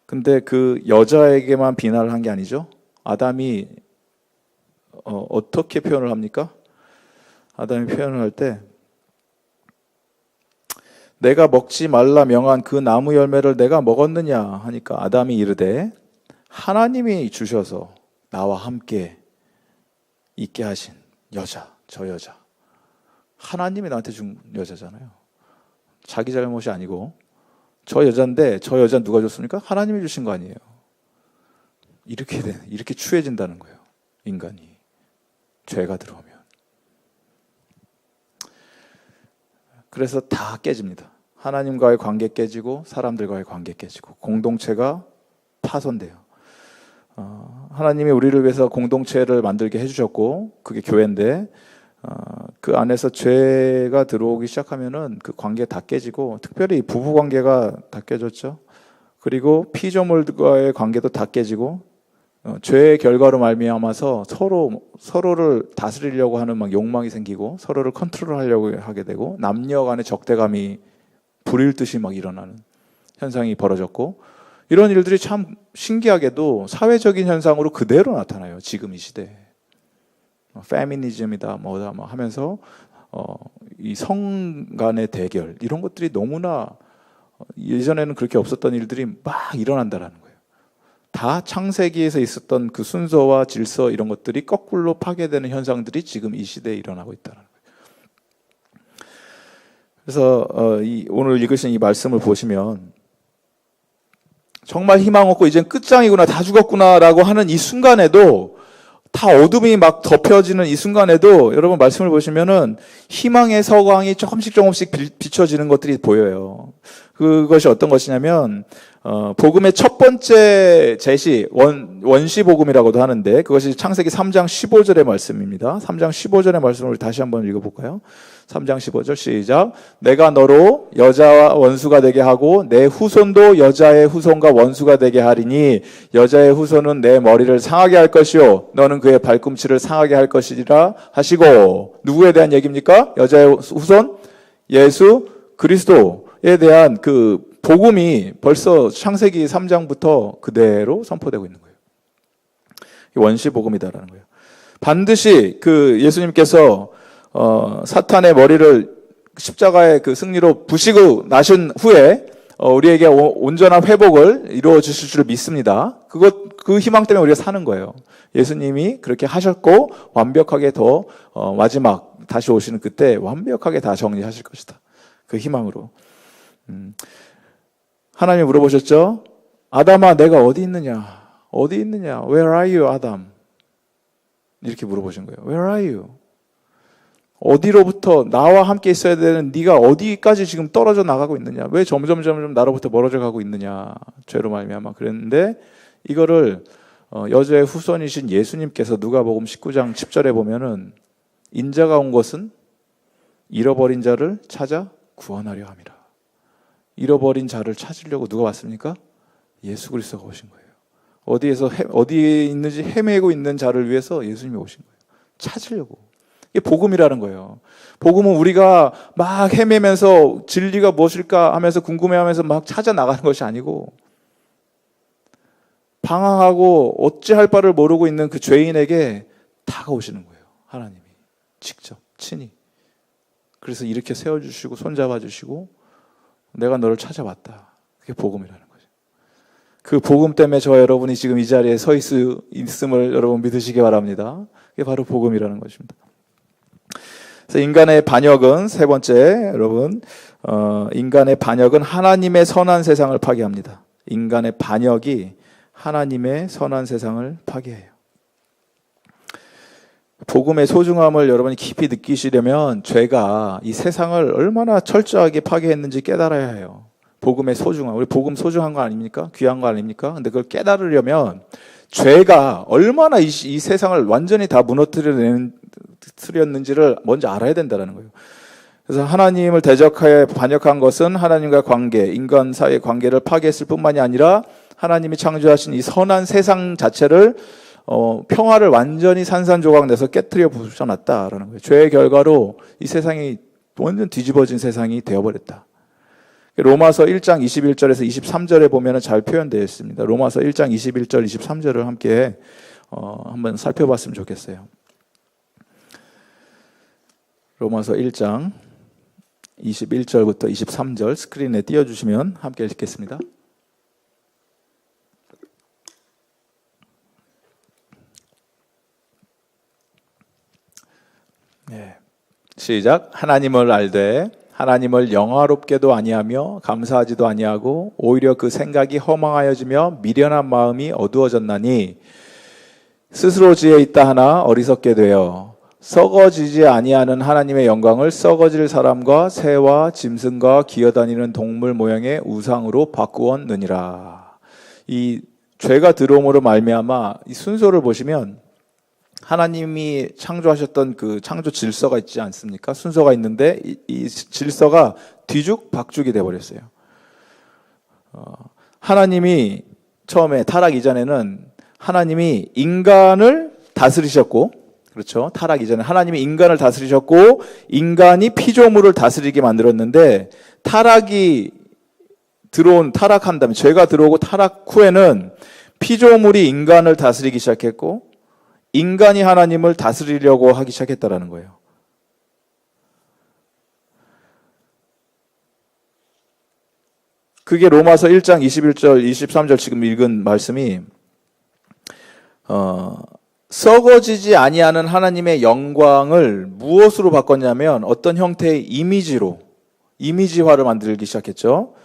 근데 그 여자에게만 비난을 한 게 아니죠. 아담이 어떻게 표현을 합니까? 아담이 표현을 할 때 내가 먹지 말라 명한 그 나무 열매를 내가 먹었느냐 하니까 아담이 이르되 하나님이 주셔서 나와 함께 있게 하신 여자, 저 여자. 하나님이 나한테 준 여자잖아요. 자기 잘못이 아니고 저 여자인데 저 여자 누가 줬습니까? 하나님이 주신 거 아니에요. 이렇게 추해진다는 거예요. 인간이 죄가 들어오면. 그래서 다 깨집니다. 하나님과의 관계 깨지고 사람들과의 관계 깨지고 공동체가 파손돼요. 하나님이 우리를 위해서 공동체를 만들게 해주셨고 그게 교회인데 그 안에서 죄가 들어오기 시작하면은 그 관계 다 깨지고 특별히 부부 관계가 다 깨졌죠. 그리고 피조물과의 관계도 다 깨지고 죄의 결과로 말미암아서 서로를 다스리려고 하는 막 욕망이 생기고 서로를 컨트롤하려고 하게 되고 남녀 간의 적대감이 불일 듯이 막 일어나는 현상이 벌어졌고 이런 일들이 참 신기하게도 사회적인 현상으로 그대로 나타나요. 지금 이 시대에. 페미니즘이다 뭐다 뭐 하면서 이 성 간의 대결 이런 것들이 너무나 예전에는 그렇게 없었던 일들이 막 일어난다라는 거예요. 다 창세기에서 있었던 그 순서와 질서 이런 것들이 거꾸로 파괴되는 현상들이 지금 이 시대에 일어나고 있다는 거예요. 그래서 오늘 읽으신 이 말씀을 보시면 정말 희망 없고 이젠 끝장이구나 다 죽었구나라고 하는 이 순간에도 다 어둠이 막 덮여지는 이 순간에도 여러분 말씀을 보시면은 희망의 서광이 조금씩 비춰지는 것들이 보여요. 그것이 어떤 것이냐면 복음의 첫 번째 제시 원시 복음이라고도 하는데 그것이 창세기 3장 15절의 말씀입니다. 3장 15절의 말씀을 다시 한번 읽어볼까요? 3장 15절 시작. 내가 너로 여자와 원수가 되게 하고 내 후손도 여자의 후손과 원수가 되게 하리니 여자의 후손은 내 머리를 상하게 할 것이요 너는 그의 발꿈치를 상하게 할 것이라 하시고 누구에 대한 얘기입니까? 여자의 후손 예수 그리스도에 대한 그 복음이 벌써 창세기 3장부터 그대로 선포되고 있는 거예요. 원시 복음이다라는 거예요. 반드시 그 예수님께서 사탄의 머리를 십자가의 그 승리로 부시고 나신 후에 우리에게 온전한 회복을 이루어 주실 줄 믿습니다. 그 희망 때문에 우리가 사는 거예요. 예수님이 그렇게 하셨고 완벽하게 더 마지막 다시 오시는 그때 완벽하게 다 정리하실 것이다. 그 희망으로. 하나님이 물어보셨죠? 아담아, 내가 어디 있느냐? 어디 있느냐? Where are you, 아담? 이렇게 물어보신 거예요. Where are you? 어디로부터 나와 함께 있어야 되는 네가 어디까지 지금 떨어져 나가고 있느냐? 왜 점점 나로부터 멀어져 가고 있느냐? 죄로 말미암아 그랬는데 이거를 여자의 후손이신 예수님께서 누가복음 19장 10절에 보면은 인자가 온 것은 잃어버린 자를 찾아 구원하려 함이라. 잃어버린 자를 찾으려고 누가 왔습니까? 예수 그리스도가 오신 거예요. 어디에 있는지 헤매고 있는 자를 위해서 예수님이 오신 거예요. 찾으려고. 이게 복음이라는 거예요. 복음은 우리가 막 헤매면서 진리가 무엇일까 하면서 궁금해하면서 막 찾아 나가는 것이 아니고 방황하고 어찌할 바를 모르고 있는 그 죄인에게 다가오시는 거예요. 하나님이 직접 친히. 그래서 이렇게 세워주시고 손잡아 주시고 내가 너를 찾아왔다. 그게 복음이라는 거죠. 그 복음 때문에 저와 여러분이 지금 이 자리에 서 있음을 여러분 믿으시기 바랍니다. 그게 바로 복음이라는 것입니다. 그래서 인간의 반역은 세 번째, 여러분, 인간의 반역은 하나님의 선한 세상을 파괴합니다. 인간의 반역이 하나님의 선한 세상을 파괴해요. 복음의 소중함을 여러분이 깊이 느끼시려면 죄가 이 세상을 얼마나 철저하게 파괴했는지 깨달아야 해요. 복음의 소중함, 우리 복음 소중한 거 아닙니까? 귀한 거 아닙니까? 근데 그걸 깨달으려면 죄가 얼마나 이 세상을 완전히 다 무너뜨렸는지를 먼저 알아야 된다는 거예요. 그래서 하나님을 대적하여 반역한 것은 하나님과 관계, 인간 사이의 관계를 파괴했을 뿐만이 아니라 하나님이 창조하신 이 선한 세상 자체를 평화를 완전히 산산조각 내서 깨트려 부숴놨다라는 거예요. 죄의 결과로 이 세상이 완전 뒤집어진 세상이 되어버렸다. 로마서 1장 21절에서 23절에 보면 잘 표현되어 있습니다. 로마서 1장 21절, 23절을 함께 한번 살펴봤으면 좋겠어요. 로마서 1장 21절부터 23절 스크린에 띄워주시면 함께 읽겠습니다. 네. 시작. 하나님을 알되 하나님을 영화롭게도 아니하며 감사하지도 아니하고 오히려 그 생각이 허망하여지며 미련한 마음이 어두워졌나니 스스로 지혜 있다 하나 어리석게 되어 썩어지지 아니하는 하나님의 영광을 썩어질 사람과 새와 짐승과 기어다니는 동물 모양의 우상으로 바꾸었느니라. 이 죄가 들어옴으로 말미암아 이 순서를 보시면 하나님이 창조하셨던 그 창조 질서가 있지 않습니까? 순서가 있는데 이 질서가 뒤죽박죽이 돼버렸어요. 하나님이 처음에 타락 이전에는 하나님이 인간을 다스리셨고, 그렇죠? 타락 이전에 하나님이 인간을 다스리셨고 인간이 피조물을 다스리게 만들었는데 타락한 다음에 죄가 들어오고 타락 후에는 피조물이 인간을 다스리기 시작했고 인간이 하나님을 다스리려고 하기 시작했다라는 거예요. 그게 로마서 1장 21절, 23절 지금 읽은 말씀이 썩어지지 아니하는 하나님의 영광을 무엇으로 바꿨냐면 어떤 형태의 이미지화를 만들기 시작했죠.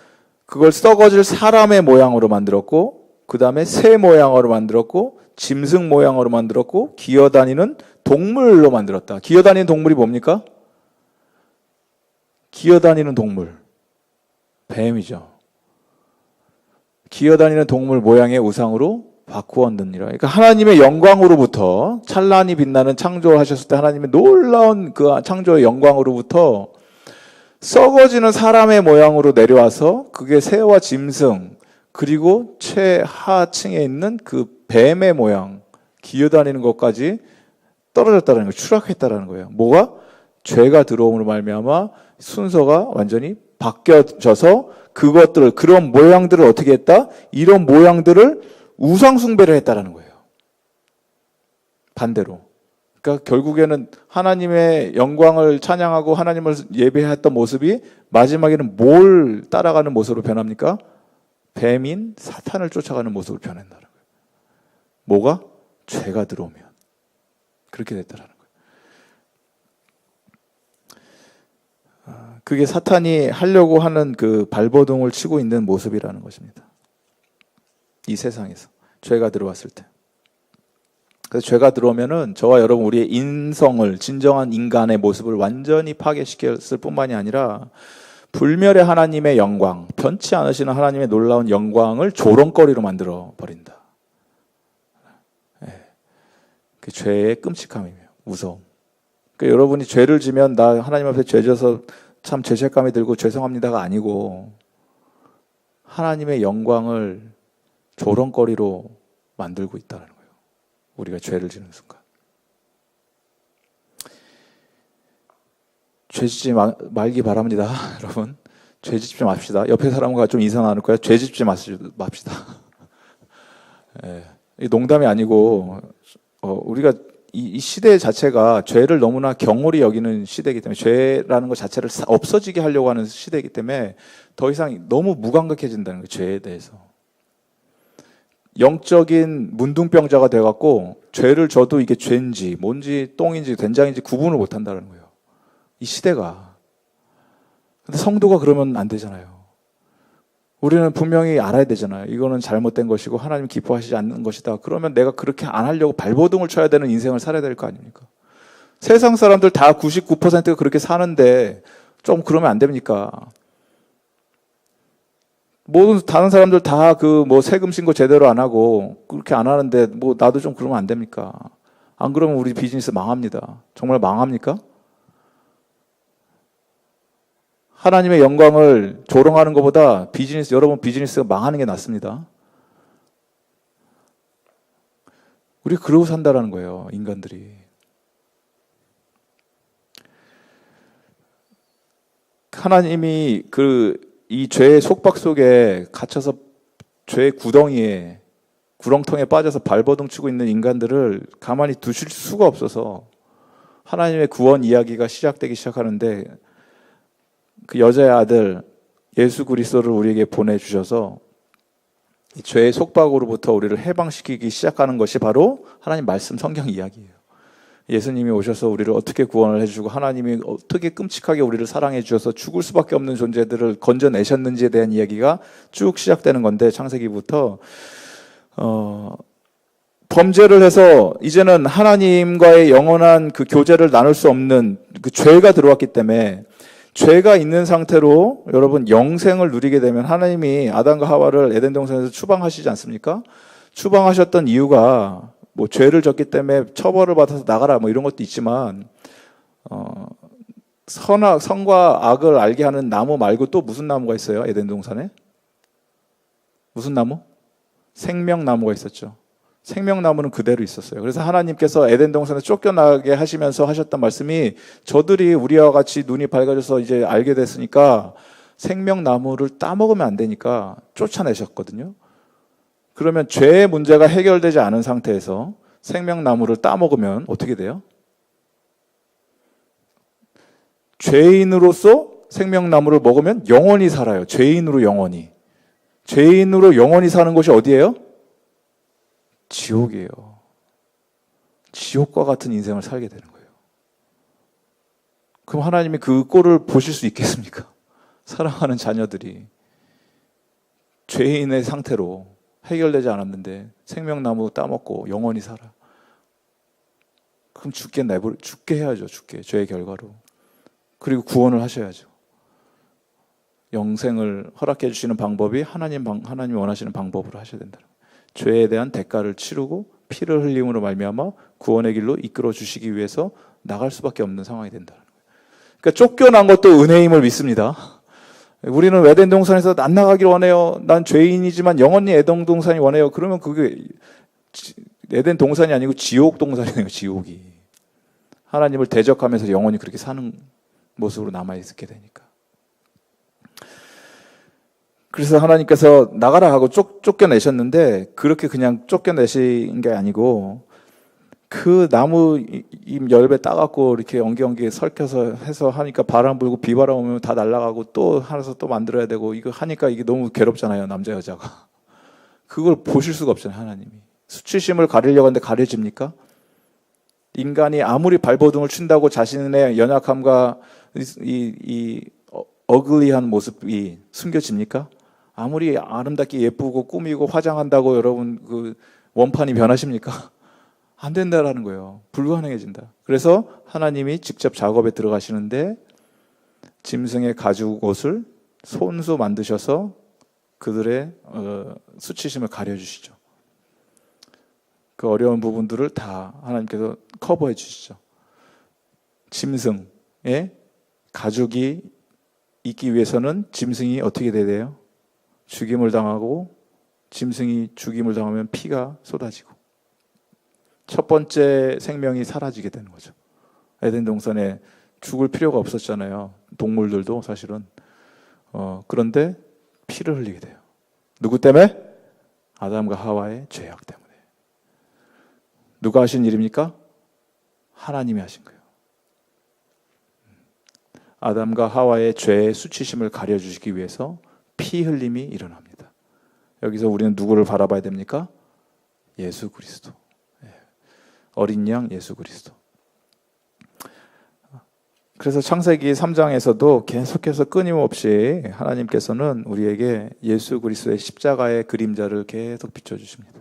그걸 썩어질 사람의 모양으로 만들었고 그 다음에 새 모양으로 만들었고 짐승 모양으로 만들었고 기어다니는 동물로 만들었다. 기어다니는 동물이 뭡니까? 기어다니는 동물. 뱀이죠. 기어다니는 동물 모양의 우상으로 바꾸었느니라. 그러니까 하나님의 영광으로부터 찬란히 빛나는 창조하셨을 때 하나님의 놀라운 그 창조의 영광으로부터 썩어지는 사람의 모양으로 내려와서 그게 새와 짐승 그리고 최하층에 있는 그 뱀의 모양, 기어다니는 것까지 떨어졌다는 거예요. 추락했다는 거예요. 뭐가? 죄가 들어옴으로 말미암아 순서가 완전히 바뀌어져서 그것들을, 그런 모양들을 어떻게 했다? 이런 모양들을 우상 숭배를 했다라는 거예요. 반대로. 그러니까 결국에는 하나님의 영광을 찬양하고 하나님을 예배했던 모습이 마지막에는 뭘 따라가는 모습으로 변합니까? 뱀인 사탄을 쫓아가는 모습으로 변한다는 거예요. 뭐가? 죄가 들어오면. 그렇게 됐다라는 거예요. 그게 사탄이 하려고 하는 그 발버둥을 치고 있는 모습이라는 것입니다. 이 세상에서 죄가 들어왔을 때. 그래서 죄가 들어오면은 저와 여러분 우리의 인성을, 진정한 인간의 모습을 완전히 파괴시켰을 뿐만이 아니라 불멸의 하나님의 영광, 변치 않으시는 하나님의 놀라운 영광을 조롱거리로 만들어 버린다. 그 죄의 끔찍함이며 무서움. 그러니까 여러분이 죄를 지면 나 하나님 앞에 죄 져서 참 죄책감이 들고 죄송합니다가 아니고 하나님의 영광을 조롱거리로 만들고 있다는 거예요. 우리가 죄를 지는 순간. 죄 짓지 말기 바랍니다. 여러분. 죄 짓지 맙시다. 옆에 사람과 좀 이상 나눌 거야. 죄 짓지 맙시다. 예, 농담이 아니고 우리가 이 시대 자체가 죄를 너무나 경홀히 여기는 시대이기 때문에 죄라는 것 자체를 없어지게 하려고 하는 시대이기 때문에 더 이상 너무 무감각해진다는 거예요. 죄에 대해서. 영적인 문둥병자가 돼갖고 죄를 져도 이게 죄인지 뭔지 똥인지 된장인지 구분을 못한다는 거예요. 이 시대가. 근데 성도가 그러면 안 되잖아요. 우리는 분명히 알아야 되잖아요. 이거는 잘못된 것이고 하나님 기뻐하시지 않는 것이다. 그러면 내가 그렇게 안 하려고 발버둥을 쳐야 되는 인생을 살아야 될 거 아닙니까? 세상 사람들 다 99%가 그렇게 사는데 좀 그러면 안 됩니까? 모든 다른 사람들 다 그 뭐 세금 신고 제대로 안 하고 그렇게 안 하는데 뭐 나도 좀 그러면 안 됩니까? 안 그러면 우리 비즈니스 망합니다. 정말 망합니까? 하나님의 영광을 조롱하는 것보다 여러분 비즈니스가 망하는 게 낫습니다. 우리 그러고 산다라는 거예요, 인간들이. 하나님이 이 죄의 속박 속에 갇혀서 죄의 구렁텅이에 빠져서 발버둥 치고 있는 인간들을 가만히 두실 수가 없어서 하나님의 구원 이야기가 시작되기 시작하는데 그 여자의 아들 예수 그리스도를 우리에게 보내주셔서 이 죄의 속박으로부터 우리를 해방시키기 시작하는 것이 바로 하나님 말씀 성경 이야기예요. 예수님이 오셔서 우리를 어떻게 구원을 해주고 하나님이 어떻게 끔찍하게 우리를 사랑해 주셔서 죽을 수밖에 없는 존재들을 건져내셨는지에 대한 이야기가 쭉 시작되는 건데 창세기부터 범죄를 해서 이제는 하나님과의 영원한 그 교제를 나눌 수 없는 그 죄가 들어왔기 때문에 죄가 있는 상태로 여러분 영생을 누리게 되면 하나님이 아담과 하와를 에덴 동산에서 추방하시지 않습니까? 추방하셨던 이유가 뭐 죄를 졌기 때문에 처벌을 받아서 나가라 뭐 이런 것도 있지만 선과 악을 알게 하는 나무 말고 또 무슨 나무가 있어요? 에덴 동산에? 무슨 나무? 생명나무가 있었죠. 생명나무는 그대로 있었어요. 그래서 하나님께서 에덴 동산에 쫓겨나게 하시면서 하셨던 말씀이 저들이 우리와 같이 눈이 밝아져서 이제 알게 됐으니까 생명나무를 따먹으면 안 되니까 쫓아내셨거든요. 그러면 죄의 문제가 해결되지 않은 상태에서 생명나무를 따먹으면 어떻게 돼요? 죄인으로서 생명나무를 먹으면 영원히 살아요. 죄인으로 영원히. 죄인으로 영원히 사는 곳이 어디예요? 지옥이에요. 지옥과 같은 인생을 살게 되는 거예요. 그럼 하나님이 그 꼴을 보실 수 있겠습니까? 사랑하는 자녀들이 죄인의 상태로 해결되지 않았는데 생명나무 따먹고 영원히 살아. 그럼 죽게 해야죠. 죄의 결과로. 그리고 구원을 하셔야죠. 영생을 허락해 주시는 방법이 하나님이 원하시는 방법으로 하셔야 된다는 거예요. 죄에 대한 대가를 치르고 피를 흘림으로 말미암아 구원의 길로 이끌어 주시기 위해서 나갈 수밖에 없는 상황이 된다는 거예요. 그러니까 쫓겨난 것도 은혜임을 믿습니다. 우리는 에덴 동산에서 안 나가길 원해요. 난 죄인이지만 영원히 에덴 동산이 원해요. 그러면 그게 에덴 동산이 아니고 지옥 동산이네요. 지옥이. 하나님을 대적하면서 영원히 그렇게 사는 모습으로 남아있게 되니까. 그래서 하나님께서 나가라 하고 쫓겨내셨는데 그렇게 그냥 쫓겨내신 게 아니고 그 나무 잎 열배 따갖고 이렇게 엉기엉기 설켜서 해서 하니까 바람 불고 비바람 오면 다 날아가고 또 하나서 또 만들어야 되고 이거 하니까 이게 너무 괴롭잖아요. 남자 여자가. 그걸 보실 수가 없잖아요. 하나님이. 수치심을 가리려고 하는데 가려집니까? 인간이 아무리 발버둥을 친다고 자신의 연약함과 어글리한 모습이 숨겨집니까? 아무리 아름답게 예쁘고 꾸미고 화장한다고 여러분 그 원판이 변하십니까? 안 된다라는 거예요. 불가능해진다. 그래서 하나님이 직접 작업에 들어가시는데 짐승의 가죽 옷을 손수 만드셔서 그들의 수치심을 가려주시죠. 그 어려운 부분들을 다 하나님께서 커버해 주시죠. 짐승의 가죽이 있기 위해서는 짐승이 어떻게 돼야 돼요? 죽임을 당하고 짐승이 죽임을 당하면 피가 쏟아지고 첫 번째 생명이 사라지게 되는 거죠. 에덴 동산에 죽을 필요가 없었잖아요. 동물들도 사실은. 그런데 피를 흘리게 돼요. 누구 때문에? 아담과 하와의 죄악 때문에. 누가 하신 일입니까? 하나님이 하신 거예요. 아담과 하와의 죄의 수치심을 가려주시기 위해서 피 흘림이 일어납니다. 여기서 우리는 누구를 바라봐야 됩니까? 예수 그리스도. 어린 양 예수 그리스도. 그래서 창세기 3장에서도 계속해서 끊임없이 하나님께서는 우리에게 예수 그리스도의 십자가의 그림자를 계속 비춰주십니다.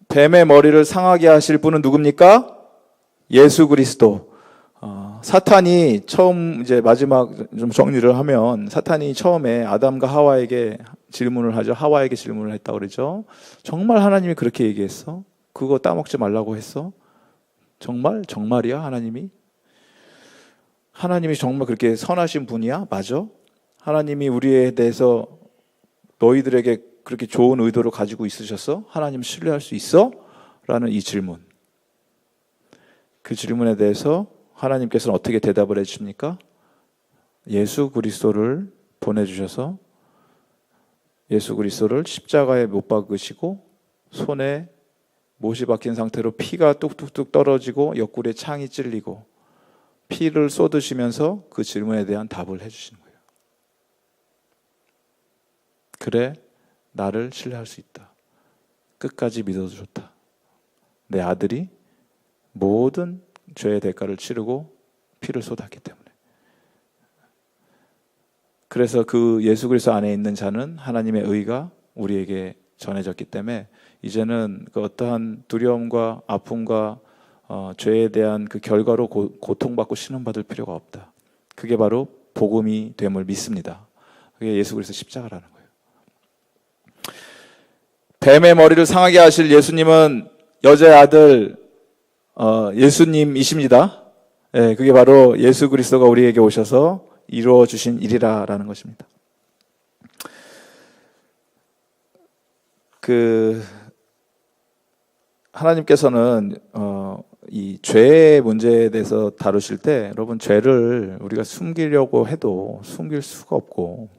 뱀의 머리를 상하게 하실 분은 누굽니까? 예수 그리스도. 사탄이 처음 이제 마지막 좀 정리를 하면 사탄이 처음에 아담과 하와에게 질문을 하죠. 하와에게 질문을 했다고 그러죠. 정말 하나님이 그렇게 얘기했어? 그거 따먹지 말라고 했어? 정말이야 하나님이? 하나님이 정말 그렇게 선하신 분이야? 맞아? 하나님이 우리에 대해서 너희들에게 그렇게 좋은 의도를 가지고 있으셨어? 하나님 신뢰할 수 있어? 라는 이 질문. 그 질문에 대해서 하나님께서는 어떻게 대답을 해주십니까? 예수 그리스도를 보내주셔서 예수 그리스도를 십자가에 못 박으시고 손에 못이 박힌 상태로 피가 뚝뚝뚝 떨어지고 옆구리에 창이 찔리고 피를 쏟으시면서 그 질문에 대한 답을 해주시는 거예요. 그래, 나를 신뢰할 수 있다. 끝까지 믿어도 좋다. 내 아들이 모든 죄의 대가를 치르고 피를 쏟았기 때문에. 그래서 그 예수 그리스도 안에 있는 자는 하나님의 의가 우리에게 전해졌기 때문에 이제는 그 어떠한 두려움과 아픔과 죄에 대한 그 결과로 고통받고 신음받을 필요가 없다. 그게 바로 복음이 됨을 믿습니다. 그게 예수 그리스도 십자가라는 거예요. 뱀의 머리를 상하게 하실 예수님은 여자의 아들 예수님이십니다. 예, 그게 바로 예수 그리스도가 우리에게 오셔서 이루어 주신 일이라는 것입니다. 하나님께서는 이 죄의 문제에 대해서 다루실 때 여러분 죄를 우리가 숨기려고 해도 숨길 수가 없고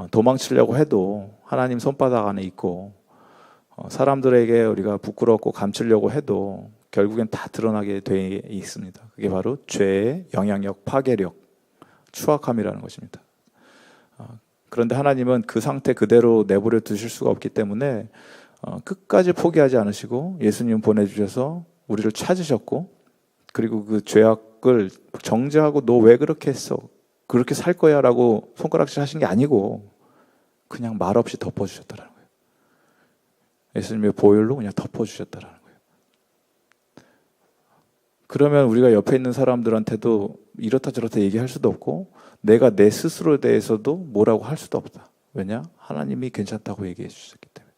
도망치려고 해도 하나님 손바닥 안에 있고 사람들에게 우리가 부끄럽고 감추려고 해도 결국엔 다 드러나게 돼 있습니다. 그게 바로 죄의 영향력, 파괴력, 추악함이라는 것입니다. 그런데 하나님은 그 상태 그대로 내버려 두실 수가 없기 때문에 끝까지 포기하지 않으시고 예수님 보내주셔서 우리를 찾으셨고 그리고 그 죄악을 정죄하고 너 왜 그렇게 했어? 그렇게 살 거야 라고 손가락질 하신 게 아니고 그냥 말없이 덮어주셨다는 거예요. 예수님의 보혈로 그냥 덮어주셨다는 거예요. 그러면 우리가 옆에 있는 사람들한테도 이렇다 저렇다 얘기할 수도 없고 내가 내 스스로에 대해서도 뭐라고 할 수도 없다. 왜냐? 하나님이 괜찮다고 얘기해 주셨기 때문에.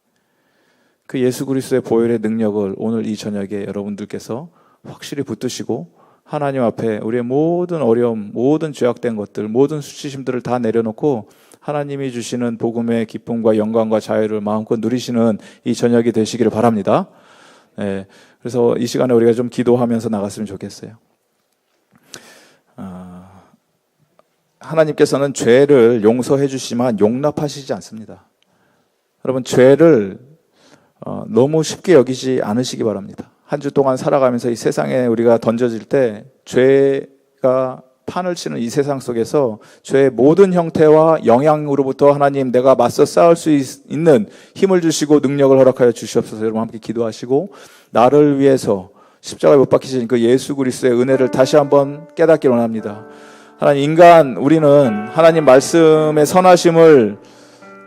그 예수 그리스도의 보혈의 능력을 오늘 이 저녁에 여러분들께서 확실히 붙드시고 하나님 앞에 우리의 모든 어려움, 모든 죄악된 것들, 모든 수치심들을 다 내려놓고 하나님이 주시는 복음의 기쁨과 영광과 자유를 마음껏 누리시는 이 저녁이 되시기를 바랍니다. 네, 그래서 이 시간에 우리가 좀 기도하면서 나갔으면 좋겠어요. 하나님께서는 죄를 용서해 주시지만 용납하시지 않습니다. 여러분 죄를 너무 쉽게 여기지 않으시기 바랍니다. 한 주 동안 살아가면서 이 세상에 우리가 던져질 때 죄가 판을 치는 이 세상 속에서 죄의 모든 형태와 영향으로부터 하나님 내가 맞서 싸울 수 있는 힘을 주시고 능력을 허락하여 주시옵소서. 여러분 함께 기도하시고 나를 위해서 십자가에 못 박히신 그 예수 그리스도의 은혜를 다시 한번 깨닫기 원합니다. 하나님, 인간 우리는 하나님 말씀의 선하심을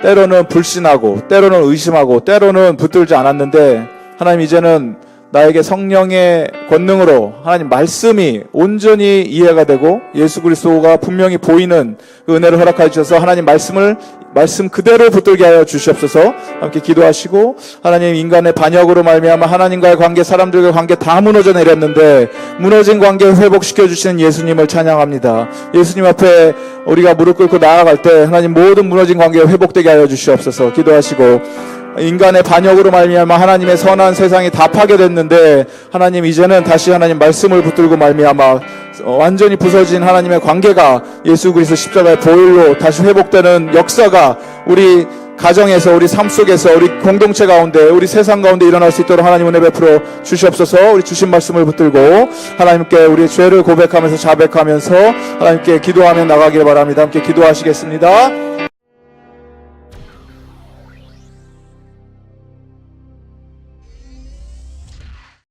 때로는 불신하고 때로는 의심하고 때로는 붙들지 않았는데, 하나님 이제는 나에게 성령의 권능으로 하나님 말씀이 온전히 이해가 되고 예수 그리스도가 분명히 보이는 그 은혜를 허락하여 주셔서 하나님 말씀 그대로 붙들게 하여 주시옵소서. 함께 기도하시고, 하나님 인간의 반역으로 말미암아 하나님과의 관계, 사람들과의 관계 다 무너져 내렸는데 무너진 관계 회복시켜 주시는 예수님을 찬양합니다. 예수님 앞에 우리가 무릎 꿇고 나아갈 때 하나님 모든 무너진 관계 회복되게 하여 주시옵소서. 기도하시고, 인간의 반역으로 말미암아 하나님의 선한 세상이 다 파괴됐는데 하나님 이제는 다시 하나님 말씀을 붙들고 말미암아 완전히 부서진 하나님의 관계가 예수 그리스도 십자가의 보혈로 다시 회복되는 역사가 우리 가정에서, 우리 삶 속에서, 우리 공동체 가운데, 우리 세상 가운데 일어날 수 있도록 하나님 은혜 베풀어 주시옵소서. 우리 주신 말씀을 붙들고 하나님께 우리의 죄를 고백하면서 자백하면서 하나님께 기도하며 나가길 바랍니다. 함께 기도하시겠습니다.